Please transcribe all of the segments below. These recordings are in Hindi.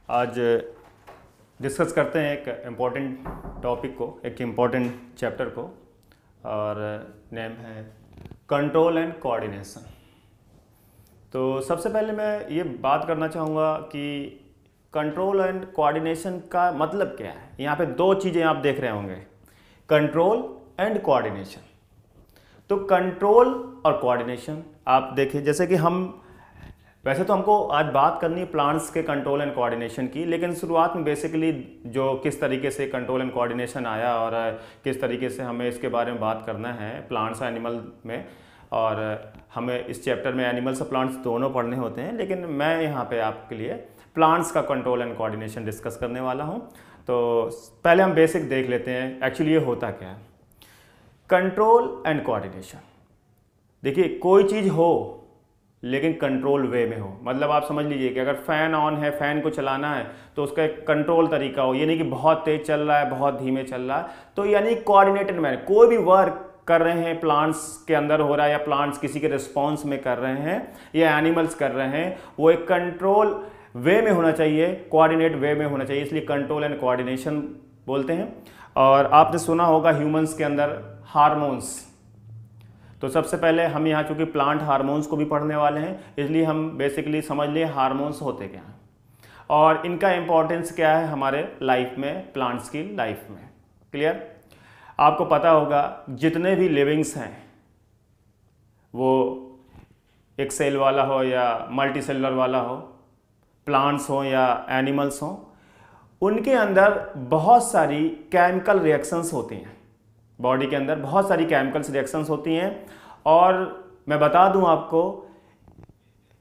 आज डिस्कस करते हैं एक इम्पॉर्टेंट टॉपिक को, एक इम्पॉर्टेंट चैप्टर को, और नेम है कंट्रोल एंड कोऑर्डिनेशन। तो सबसे पहले मैं ये बात करना चाहूँगा कि कंट्रोल एंड कोऑर्डिनेशन का मतलब क्या है। यहाँ पे दो चीज़ें आप देख रहे होंगे, कंट्रोल एंड कोऑर्डिनेशन। तो कंट्रोल और कोऑर्डिनेशन आप देखिए, जैसे कि हम वैसे तो हमको आज बात करनी है प्लांट्स के कंट्रोल एंड कोऑर्डिनेशन की, लेकिन शुरुआत में बेसिकली जो किस तरीके से कंट्रोल एंड कोऑर्डिनेशन आया और किस तरीके से हमें इसके बारे में बात करना है प्लांट्स एनिमल में, और हमें इस चैप्टर में एनिमल्स और प्लांट्स दोनों पढ़ने होते हैं, लेकिन मैं यहाँ पे आपके लिए प्लांट्स का कंट्रोल एंड कोऑर्डिनेशन डिस्कस करने वाला हूँ। तो पहले हम बेसिक देख लेते हैं एक्चुअली ये होता क्या है। कंट्रोल एंड कोऑर्डिनेशन, देखिए कोई चीज़ हो लेकिन कंट्रोल वे में हो, मतलब आप समझ लीजिए कि अगर फ़ैन ऑन है, फ़ैन को चलाना है तो उसका एक कंट्रोल तरीका हो, ये नहीं कि बहुत तेज़ चल रहा है बहुत धीमे चल रहा है। तो यानी कोऑर्डिनेटेड मैनर, कोई भी वर्क कर रहे हैं प्लांट्स के अंदर हो रहा है या प्लांट्स किसी के रिस्पॉन्स में कर रहे हैं या एनिमल्स कर रहे हैं, वो एक कंट्रोल वे में होना चाहिए, कोऑर्डिनेट वे में होना चाहिए, इसलिए कंट्रोल एंड कोऑर्डिनेशन बोलते हैं। और आपने सुना होगा ह्यूमंस के अंदर हार्मोन्स। तो सबसे पहले हम यहाँ चूँकि प्लांट हार्मोन्स को भी पढ़ने वाले हैं, इसलिए हम बेसिकली समझ लिए हार्मोन्स होते क्या हैं और इनका इम्पोर्टेंस क्या है हमारे लाइफ में, प्लांट्स की लाइफ में। क्लियर? आपको पता होगा जितने भी लिविंग्स हैं, वो एक सेल वाला हो या मल्टी सेलुलर वाला हो, प्लांट्स हो या एनिमल्स हो, उनके अंदर बहुत सारी केमिकल रिएक्शंस होती हैं। बॉडी के अंदर बहुत सारी केमिकल्स रिएक्शंस होती हैं। और मैं बता दूं आपको,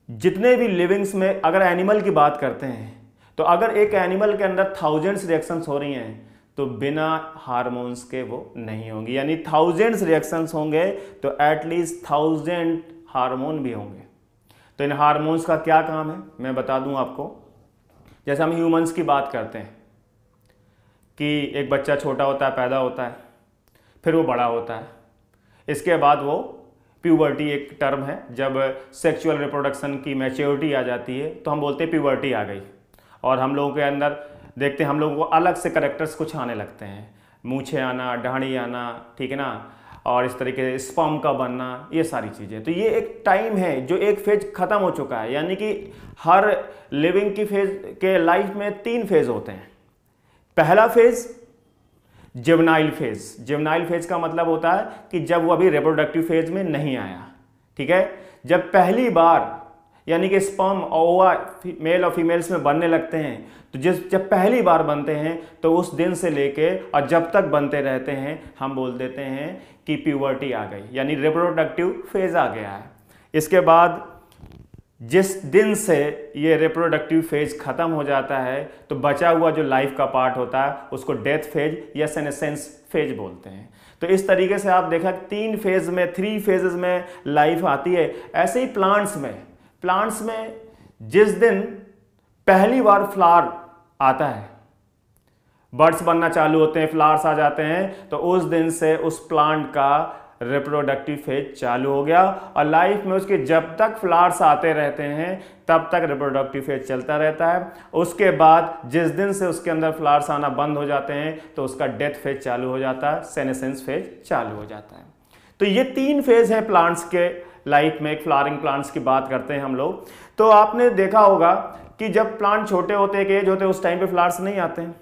जितने भी लिविंग्स में अगर एनिमल की बात करते हैं तो अगर एक एनिमल के अंदर थाउजेंड्स रिएक्शंस हो रही हैं तो बिना हार्मोन्स के वो नहीं होंगी, यानी थाउजेंड्स रिएक्शंस होंगे तो एटलीस्ट 1000 हार्मोन भी होंगे। तो इन हार्मोन्स का क्या काम है मैं बता दूं आपको। जैसे हम ह्यूमंस की बात करते हैं कि एक बच्चा छोटा होता है, पैदा होता है, फिर वो बड़ा होता है, इसके बाद वो प्यूबर्टी एक टर्म है, जब सेक्सुअल रिप्रोडक्शन की मैच्योरिटी आ जाती है तो हम बोलते हैं प्यूबर्टी आ गई। और हम लोगों के अंदर देखते हैं हम लोगों को अलग से कैरेक्टर्स कुछ आने लगते हैं, मूछें आना, दाढ़ी आना, ठीक है ना, और इस तरीके से स्पर्म का बनना, ये सारी चीज़ें। तो ये एक टाइम है जो एक फेज ख़त्म हो चुका है, यानी कि हर लिविंग की फेज के लाइफ में 3 फेज होते हैं। पहला फेज जिवनाइल फेज। जिवनाइल फेज का मतलब होता है कि जब वो अभी रिप्रोडक्टिव फेज में नहीं आया, ठीक है। जब पहली बार यानी कि स्पर्म ओवा मेल और फीमेल्स में बनने लगते हैं, तो जब पहली बार बनते हैं तो उस दिन से लेके और जब तक बनते रहते हैं हम बोल देते हैं कि प्यूबर्टी आ गई, यानी रिप्रोडक्टिव फेज आ गया है। इसके बाद जिस दिन से ये रिप्रोडक्टिव फेज खत्म हो जाता है तो बचा हुआ जो लाइफ का पार्ट होता है उसको डेथ फेज या सेनेसेंस फेज बोलते हैं। तो इस तरीके से आप देखा 3 फेज में, 3 फेजेस में लाइफ आती है। ऐसे ही प्लांट्स में जिस दिन पहली बार फ्लावर आता है, बर्ड्स बनना चालू होते हैं, फ्लावर्स आ जाते हैं, तो उस दिन से उस प्लांट का रिप्रोडक्टिव फेज चालू हो गया और लाइफ में उसके जब तक फ्लावर्स आते रहते हैं तब तक रिप्रोडक्टिव फेज चलता रहता है। उसके बाद जिस दिन से उसके अंदर फ्लावर्स आना बंद हो जाते हैं तो उसका डेथ फेज चालू हो जाता है, सेनेसेंस फेज चालू हो जाता है। तो ये 3 फेज हैं प्लांट्स के लाइफ में। एक फ्लावरिंग प्लांट्स की बात करते हैं हम लोग, तो आपने देखा होगा कि जब प्लांट छोटे होते हैं, एज होते हैं, उस टाइम पे फ्लावर्स नहीं आते हैं,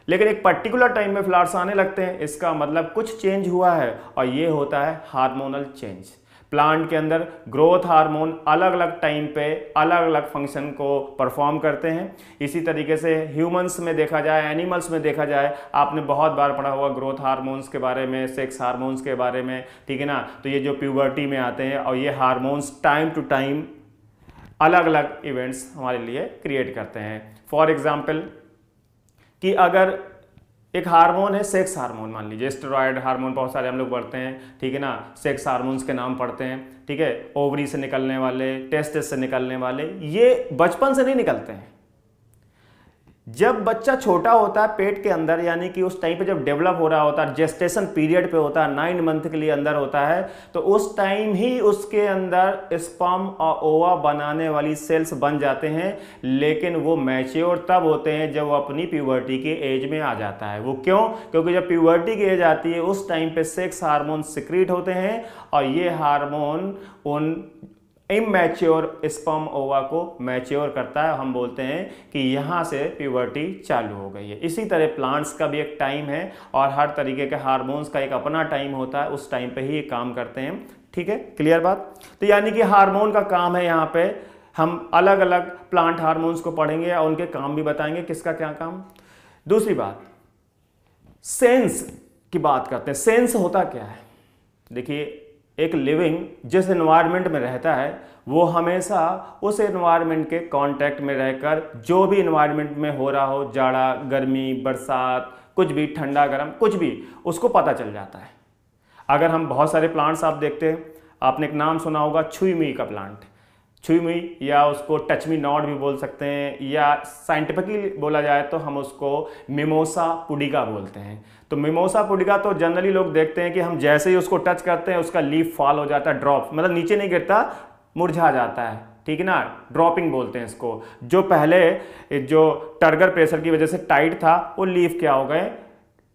लेकिन एक पर्टिकुलर टाइम में फ्लावर्स आने लगते हैं। इसका मतलब कुछ चेंज हुआ है और ये होता है हार्मोनल चेंज। प्लांट के अंदर ग्रोथ हार्मोन अलग अलग टाइम पे अलग अलग फंक्शन को परफॉर्म करते हैं। इसी तरीके से ह्यूमंस में देखा जाए, एनिमल्स में देखा जाए, आपने बहुत बार पढ़ा होगा ग्रोथ हार्मोन्स के बारे में, सेक्स हार्मोन्स के बारे में, ठीक है ना। तो ये जो प्यूबर्टी में आते हैं और ये हार्मोन्स टाइम टू टाइम अलग अलग इवेंट्स हमारे लिए क्रिएट करते हैं। फॉर एग्जाम्पल कि अगर एक हार्मोन है सेक्स हार्मोन, मान लीजिए स्टेरॉयड हार्मोन, बहुत सारे हम लोग पढ़ते हैं, ठीक है ना, सेक्स हार्मोन्स के नाम पढ़ते हैं, ठीक है। ओवरी से निकलने वाले, टेस्टिस से निकलने वाले, ये बचपन से नहीं निकलते हैं, जब बच्चा छोटा होता है पेट के अंदर, यानी कि उस टाइम पे जब डेवलप हो रहा होता है, जेस्टेशन पीरियड पे होता है, 9 मंथ के लिए अंदर होता है, तो उस टाइम ही उसके अंदर स्पर्म और ओवा बनाने वाली सेल्स बन जाते हैं। लेकिन वो मैच्योर तब होते हैं जब वो अपनी प्यूबर्टी के एज में आ जाता है। वो क्यों? क्योंकि जब प्यूबर्टी की एज आती है उस टाइम पे सेक्स हार्मोन सिक्रीट होते हैं और ये हार्मोन उन इमैच्योर स्पर्म ओवा को मैच्योर करता है। हम बोलते हैं कि यहाँ से प्यूबर्टी चालू हो गई है। इसी तरह प्लांट्स का भी एक टाइम है और हर तरीके के हार्मोन्स का एक अपना टाइम होता है, उस टाइम पे ही ये काम करते हैं। ठीक है, क्लियर बात? तो यानी कि हार्मोन का काम है, यहाँ पे हम अलग अलग प्लांट हार्मोन्स को पढ़ेंगे और उनके काम भी बताएंगे किसका क्या काम। दूसरी बात, सेंस की बात करते हैं। सेंस होता क्या है? देखिए, एक लिविंग जिस एनवायरनमेंट में रहता है वो हमेशा उस एनवायरनमेंट के कांटेक्ट में रहकर जो भी एनवायरनमेंट में हो रहा हो, जाड़ा, गर्मी, बरसात, कुछ भी, ठंडा, गर्म, कुछ भी, उसको पता चल जाता है। अगर हम बहुत सारे प्लांट्स आप देखते हैं, आपने एक नाम सुना होगा छुई मुई का प्लांट। छुई मुई या उसको टच मी नॉट भी बोल सकते हैं, या साइंटिफिकली बोला जाए तो हम उसको मिमोसा पुडिका बोलते हैं। तो मिमोसा पुडिका तो जनरली लोग देखते हैं कि हम जैसे ही उसको टच करते हैं उसका लीफ फॉल हो जाता है, ड्रॉप, मतलब नीचे नहीं गिरता, मुरझा जाता है। ठीक है ना, ड्रॉपिंग बोलते हैं इसको। जो पहले जो टर्गर प्रेशर की वजह से टाइट था वो लीफ क्या हो गए,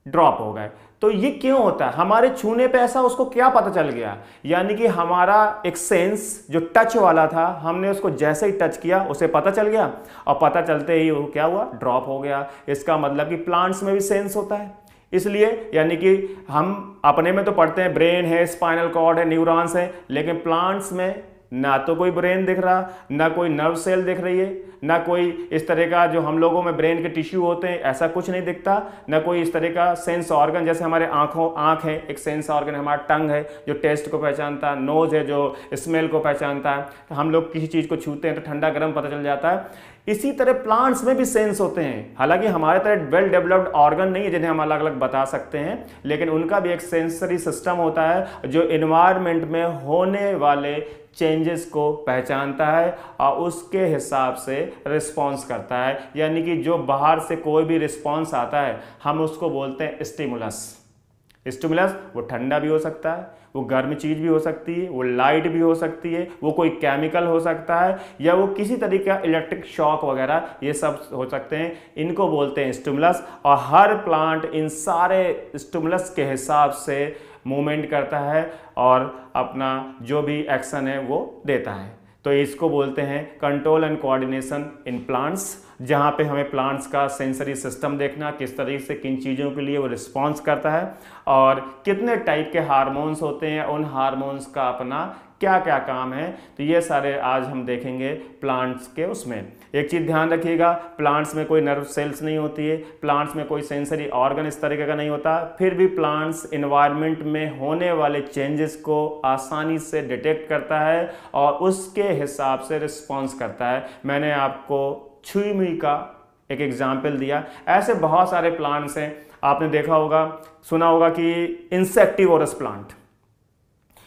ड्रॉप हो गए। तो ये क्यों होता है? हमारे छूने पे ऐसा उसको क्या पता चल गया? यानी कि हमारा एक सेंस जो टच वाला था, हमने उसको जैसे ही टच किया उसे पता चल गया और पता चलते ही वो क्या हुआ, ड्रॉप हो गया। इसका मतलब कि प्लांट्स में भी सेंस होता है। इसलिए यानी कि हम अपने में तो पढ़ते हैं ब्रेन है, स्पाइनल कॉर्ड है, न्यूरॉन्स है, लेकिन प्लांट्स में ना तो कोई ब्रेन दिख रहा, ना कोई नर्व सेल दिख रही है, ना कोई इस तरह का जो हम लोगों में ब्रेन के टिश्यू होते हैं ऐसा कुछ नहीं दिखता, ना कोई इस तरह का सेंस ऑर्गन, जैसे हमारे आँख है एक सेंस ऑर्गन, हमारा टंग है जो टेस्ट को पहचानता है, नोज है जो स्मेल को पहचानता है, हम लोग किसी चीज़ को छूते हैं तो ठंडा गर्म पता चल जाता है। इसी तरह प्लांट्स में भी सेंस होते हैं। हालांकि हमारे तरह वेल डेवलप्ड ऑर्गन नहीं है जिन्हें हम अलग अलग बता सकते हैं, लेकिन उनका भी एक सेंसरी सिस्टम होता है जो एनवायरनमेंट में होने वाले चेंजेस को पहचानता है और उसके हिसाब से रिस्पॉन्स करता है। यानी कि जो बाहर से कोई भी रिस्पॉन्स आता है हम उसको बोलते हैं स्टिमुलस। स्टिमुलस वो ठंडा भी हो सकता है, वो गर्म चीज़ भी हो सकती है, वो लाइट भी हो सकती है, वो कोई केमिकल हो सकता है, या वो किसी तरीके का इलेक्ट्रिक शॉक वगैरह, ये सब हो सकते हैं। इनको बोलते हैं स्टिमुलस। और हर प्लांट इन सारे स्टिमुलस के हिसाब से मूवमेंट करता है और अपना जो भी एक्शन है वो देता है। तो इसको बोलते हैं control and coordination in plants, जहाँ पे हमें प्लांट्स का सेंसरी सिस्टम देखना, किस तरीके से किन चीज़ों के लिए वो रिस्पॉन्स करता है और कितने टाइप के हार्मोन्स होते हैं, उन हार्मोन्स का अपना क्या क्या काम है। तो ये सारे आज हम देखेंगे प्लांट्स के उसमें। एक चीज़ ध्यान रखिएगा, प्लांट्स में कोई नर्व सेल्स नहीं होती है, प्लांट्स में कोई सेंसरी ऑर्गन इस तरीके का नहीं होता, फिर भी प्लांट्स एनवायरनमेंट में होने वाले चेंजेस को आसानी से डिटेक्ट करता है और उसके हिसाब से रिस्पॉन्स करता है। मैंने आपको छुई मुई का एक एग्जाम्पल दिया, ऐसे बहुत सारे प्लांट्स हैं। आपने देखा होगा, सुना होगा कि इंसेक्टिवोरस प्लांट।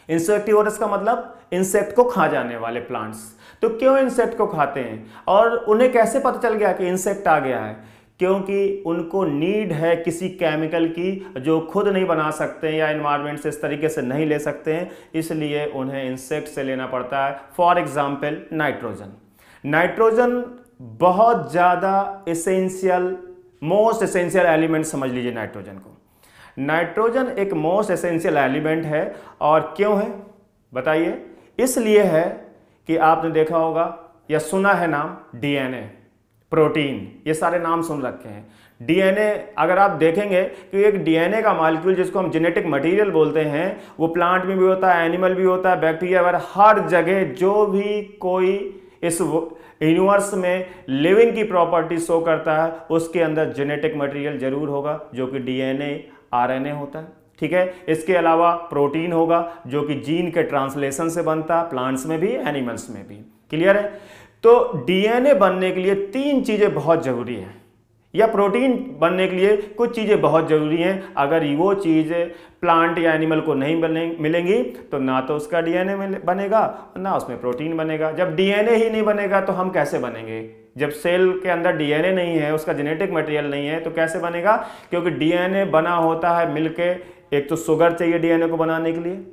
इंसेक्टिवोरस का मतलब इंसेक्ट को खा जाने वाले प्लांट्स। तो क्यों इंसेक्ट को खाते हैं और उन्हें कैसे पता चल गया कि इंसेक्ट आ गया है? क्योंकि उनको नीड है किसी केमिकल की जो खुद नहीं बना सकते हैं या एनवायरनमेंट से इस तरीके से नहीं ले सकते हैं, इसलिए उन्हें इंसेक्ट से लेना पड़ता है। For example nitrogen. नाइट्रोजन बहुत ज़्यादा एसेंशियल, मोस्ट एसेंशियल एलिमेंट समझ लीजिए नाइट्रोजन को। नाइट्रोजन एक मोस्ट एसेंशियल एलिमेंट है। और क्यों है बताइए? इसलिए है कि आपने देखा होगा या सुना है नाम डीएनए, प्रोटीन, ये सारे नाम सुन रखे हैं। डीएनए अगर आप देखेंगे कि एक डीएनए का मॉलिक्यूल जिसको हम जेनेटिक मटेरियल बोलते हैं, वो प्लांट में भी होता है, एनिमल भी होता है, बैक्टीरिया वगैरह, हर जगह जो भी कोई इस यूनिवर्स में लिविंग की प्रॉपर्टी शो करता है उसके अंदर जेनेटिक मटेरियल जरूर होगा जो कि डीएनए आरएनए होता है। ठीक है, इसके अलावा प्रोटीन होगा जो कि जीन के ट्रांसलेशन से बनता है, प्लांट्स में भी एनिमल्स में भी। क्लियर है? तो डीएनए बनने के लिए 3 चीजें बहुत जरूरी हैं, या प्रोटीन बनने के लिए कुछ चीजें बहुत जरूरी हैं। अगर वो चीजें प्लांट या एनिमल को नहीं मिलेंगी तो ना तो उसका डीएनए बनेगा ना उसमें प्रोटीन बनेगा। जब डीएनए ही नहीं बनेगा तो हम कैसे बनेंगे? जब सेल के अंदर डीएनए नहीं है, उसका जेनेटिक मटेरियल नहीं है, तो कैसे बनेगा? क्योंकि डीएनए बना होता है मिलके, एक तो शुगर चाहिए डीएनए को बनाने के लिए,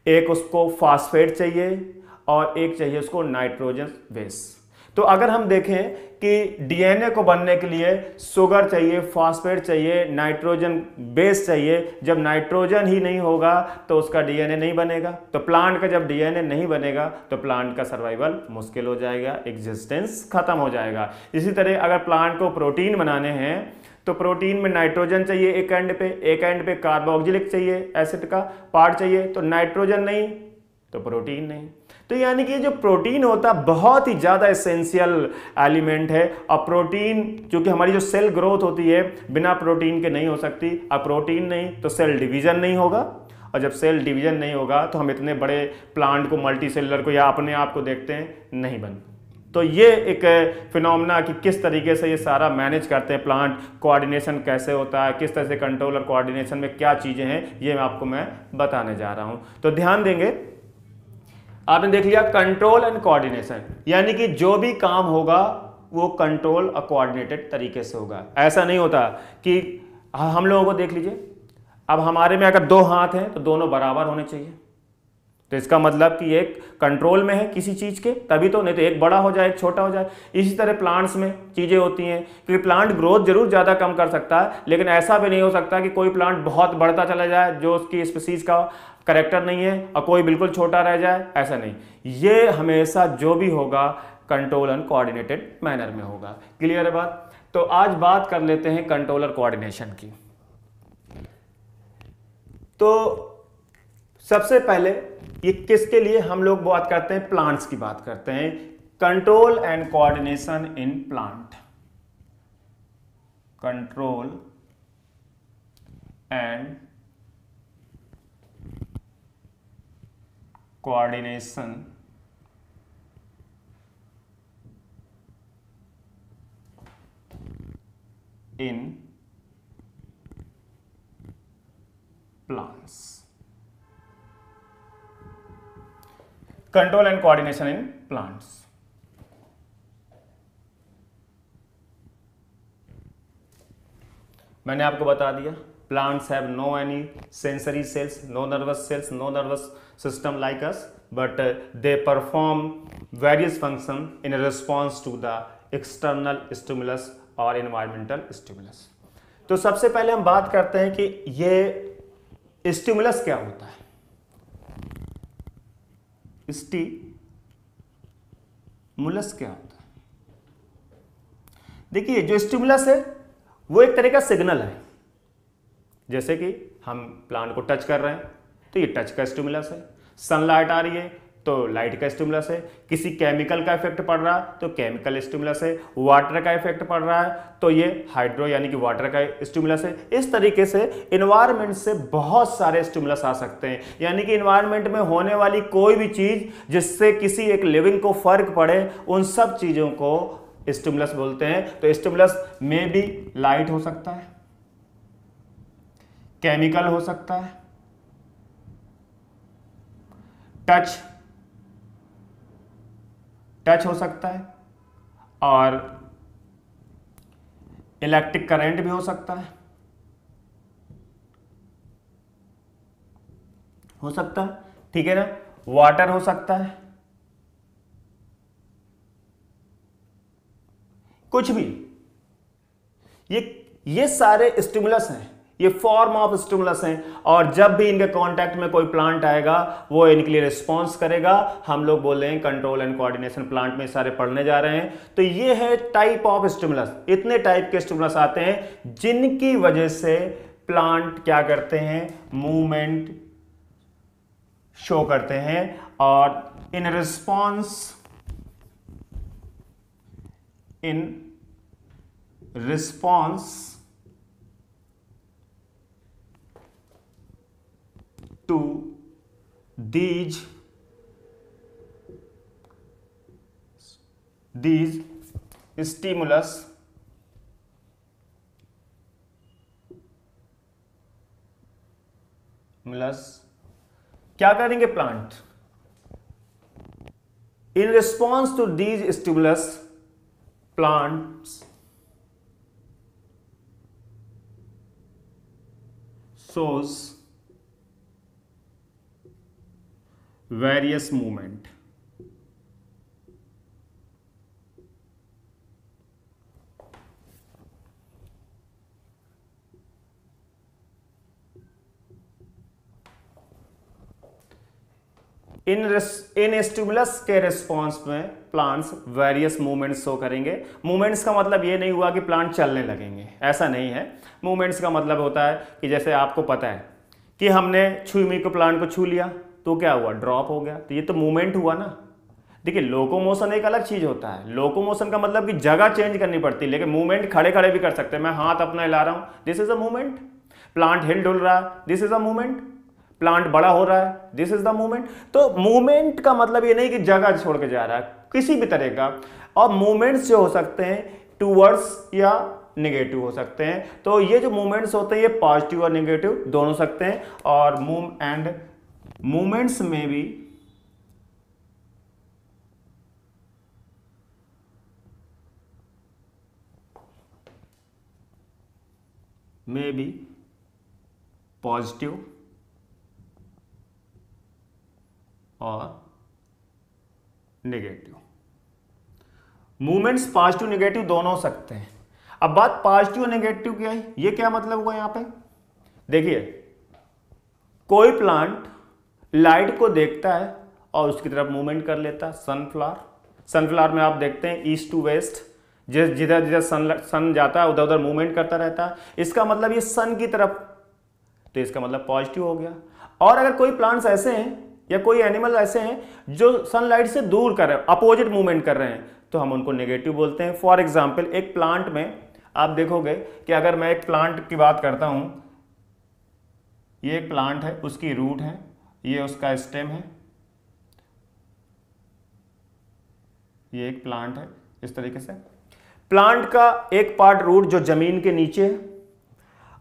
एक उसको फास्फेट चाहिए और एक चाहिए उसको नाइट्रोजन बेस। तो अगर हम देखें कि डीएनए को बनने के लिए शुगर चाहिए, फास्फेट चाहिए, नाइट्रोजन बेस चाहिए, जब नाइट्रोजन ही नहीं होगा तो उसका डीएनए नहीं बनेगा। तो प्लांट का जब डीएनए नहीं बनेगा तो प्लांट का सर्वाइवल मुश्किल हो जाएगा, एग्जिस्टेंस खत्म हो जाएगा। इसी तरह अगर प्लांट को प्रोटीन बनाने हैं तो प्रोटीन में नाइट्रोजन चाहिए एक एंड पे कार्बोक्सिलिक चाहिए, एसिड का पार्ट चाहिए, तो नाइट्रोजन नहीं तो प्रोटीन नहीं। तो यानी कि जो प्रोटीन होता है बहुत ही ज़्यादा एसेंशियल एलिमेंट है। और प्रोटीन, क्योंकि हमारी जो सेल ग्रोथ होती है बिना प्रोटीन के नहीं हो सकती, अब प्रोटीन नहीं तो सेल डिवीजन नहीं होगा, और जब सेल डिवीजन नहीं होगा तो हम इतने बड़े प्लांट को, मल्टी सेलुलर को या अपने आप को देखते हैं नहीं बन। तो ये एक फिनोमेना कि किस तरीके से ये सारा मैनेज करते हैं प्लांट, कोऑर्डिनेशन कैसे होता है, किस तरह से कंट्रोल और कोऑर्डिनेशन में क्या चीज़ें हैं, ये आपको मैं बताने जा रहा हूँ। तो ध्यान देंगे, आपने देख लिया कंट्रोल एंड कोऑर्डिनेशन, यानी कि जो भी काम होगा वो कंट्रोल और कोऑर्डिनेटेड तरीके से होगा। ऐसा नहीं होता कि हम लोगों को देख लीजिए, अब हमारे में अगर 2 हाथ हैं तो दोनों बराबर होने चाहिए, तो इसका मतलब कि एक कंट्रोल में है किसी चीज के तभी तो, नहीं तो एक बड़ा हो जाए एक छोटा हो जाए। इसी तरह प्लांट्स में चीजें होती हैं, क्योंकि प्लांट ग्रोथ जरूर ज्यादा कम कर सकता है, लेकिन ऐसा भी नहीं हो सकता कि कोई प्लांट बहुत बढ़ता चला जाए जो उसकी स्पीसीज का करेक्टर नहीं है और कोई बिल्कुल छोटा रह जाए, ऐसा नहीं। ये हमेशा जो भी होगा कंट्रोल एंड कोऑर्डिनेटेड मैनर में होगा। क्लियर है बात? तो आज बात कर लेते हैं कंट्रोल और कोऑर्डिनेशन की। तो सबसे पहले ये किसके लिए हम लोग बात करते हैं? प्लांट्स की बात करते हैं। Control and coordination in plant, control and coordination in plants, control and coordination in plants. मैंने आपको बता दिया plants have no any sensory cells, no nervous cells, no nervous system like us, but they perform various functions in response to the external stimulus or environmental stimulus। तो सबसे पहले हम बात करते हैं कि ये स्टिमुलस क्या होता है। स्टिमुलस क्या होता है? देखिए, जो स्टिमुलस है वो एक तरह का सिग्नल है। जैसे कि हम प्लांट को टच कर रहे हैं तो ये टच का स्टिमुलस है, सनलाइट आ रही है तो लाइट का स्टिमुलस है, किसी केमिकल का इफेक्ट पड़ रहा है तो केमिकल स्टिमुलस है, वाटर का इफेक्ट पड़ रहा है तो ये हाइड्रो यानी कि वाटर का स्टिमुलस है। इस तरीके से इन्वायरमेंट से बहुत सारे स्टिमुलस आ सकते हैं, यानी कि इन्वायरमेंट में होने वाली कोई भी चीज जिससे किसी एक लिविंग को फर्क पड़े, उन सब चीजों को स्टिमुलस बोलते हैं। तो स्टिमुलस में भी लाइट हो सकता है, केमिकल हो सकता है, टच हो सकता है, और इलेक्ट्रिक करंट भी हो सकता है, ठीक है ना, वाटर हो सकता है, कुछ भी। ये सारे स्टिमुलस हैं, ये फॉर्म ऑफ स्टिमुलस हैं, और जब भी इनके कांटेक्ट में कोई प्लांट आएगा वो इनके लिए रिस्पॉन्स करेगा। हम लोग बोल रहे हैं कंट्रोल एंड कोऑर्डिनेशन प्लांट में सारे पढ़ने जा रहे हैं। तो ये है टाइप ऑफ स्टिमुलस। इतने टाइप के स्टिमुलस आते हैं जिनकी वजह से प्लांट क्या करते हैं, मूवमेंट शो करते हैं, और in response to these stimulus क्या करेंगे plant? In response to these stimulus plants shows various movement. इन स्टिमुलस के रिस्पॉन्स में प्लांट्स वेरियस मूवमेंट्स शो करेंगे। मूवमेंट्स का मतलब ये नहीं हुआ कि प्लांट चलने लगेंगे, ऐसा नहीं है। मूवमेंट्स का मतलब होता है कि जैसे आपको पता है कि हमने छुई को प्लांट को छू लिया तो क्या हुआ, ड्रॉप हो गया, तो ये तो मूवमेंट हुआ ना। देखिए लोकोमोशन एक अलग चीज होता है। लोकोमोशन का मतलब कि जगह चेंज करनी पड़ती है, लेकिन मूवमेंट खड़े खड़े भी कर सकते हैं। मैं हाथ अपना हिला रहा हूं, this is a movement. Plant हिल डुल रहा है, this is a movement. Plant बड़ा हो रहा है, दिस इज द मूवमेंट। तो मूवमेंट का मतलब ये नहीं कि जगह छोड़ के जा रहा है, किसी भी तरह का। और मूवमेंट्स जो हो सकते हैं टूवर्ड्स या नेगेटिव हो सकते हैं। तो ये जो मूवमेंट्स होते हैं ये पॉजिटिव और नेगेटिव दोनों सकते हैं। और मूवमेंट्स में भी पॉजिटिव और नेगेटिव। मूवमेंट्स पॉजिटिव नेगेटिव दोनों हो सकते हैं। अब बात पॉजिटिव नेगेटिव की आई, ये क्या मतलब हुआ यहां पे? देखिए कोई प्लांट लाइट को देखता है और उसकी तरफ मूवमेंट कर लेता है। सनफ्लावर में आप देखते हैं ईस्ट टू वेस्ट, जिधर जिधर सन जाता है उधर उधर मूवमेंट करता रहता है। इसका मतलब ये सन की तरफ, तो इसका मतलब पॉजिटिव हो गया। और अगर कोई प्लांट्स ऐसे हैं या कोई एनिमल ऐसे हैं जो सनलाइट से दूर कर रहे हैं, अपोजिट मूवमेंट कर रहे हैं, तो हम उनको नेगेटिव बोलते हैं। फॉर एग्जाम्पल एक प्लांट में आप देखोगे कि अगर मैं एक प्लांट की बात करता हूं, ये एक प्लांट है, उसकी रूट है, ये उसका स्टेम है, ये एक प्लांट है। इस तरीके से प्लांट का एक पार्ट रूट जो जमीन के नीचे है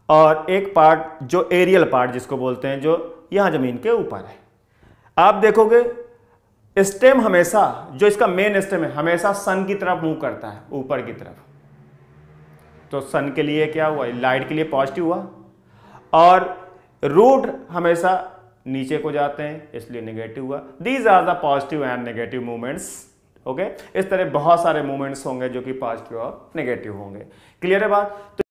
और एक पार्ट जो एरियल पार्ट जिसको बोलते हैं जो यहां जमीन के ऊपर है। आप देखोगे स्टेम हमेशा, जो इसका मेन स्टेम है, हमेशा सन की तरफ मूव करता है, ऊपर की तरफ। तो सन के लिए क्या हुआ, लाइट के लिए पॉजिटिव हुआ। और रूट हमेशा नीचे को जाते हैं इसलिए नेगेटिव हुआ। These are the positive and negative movements. Okay, इस तरह बहुत सारे मूवमेंट्स होंगे जो कि पॉजिटिव और नेगेटिव होंगे। क्लियर है बात?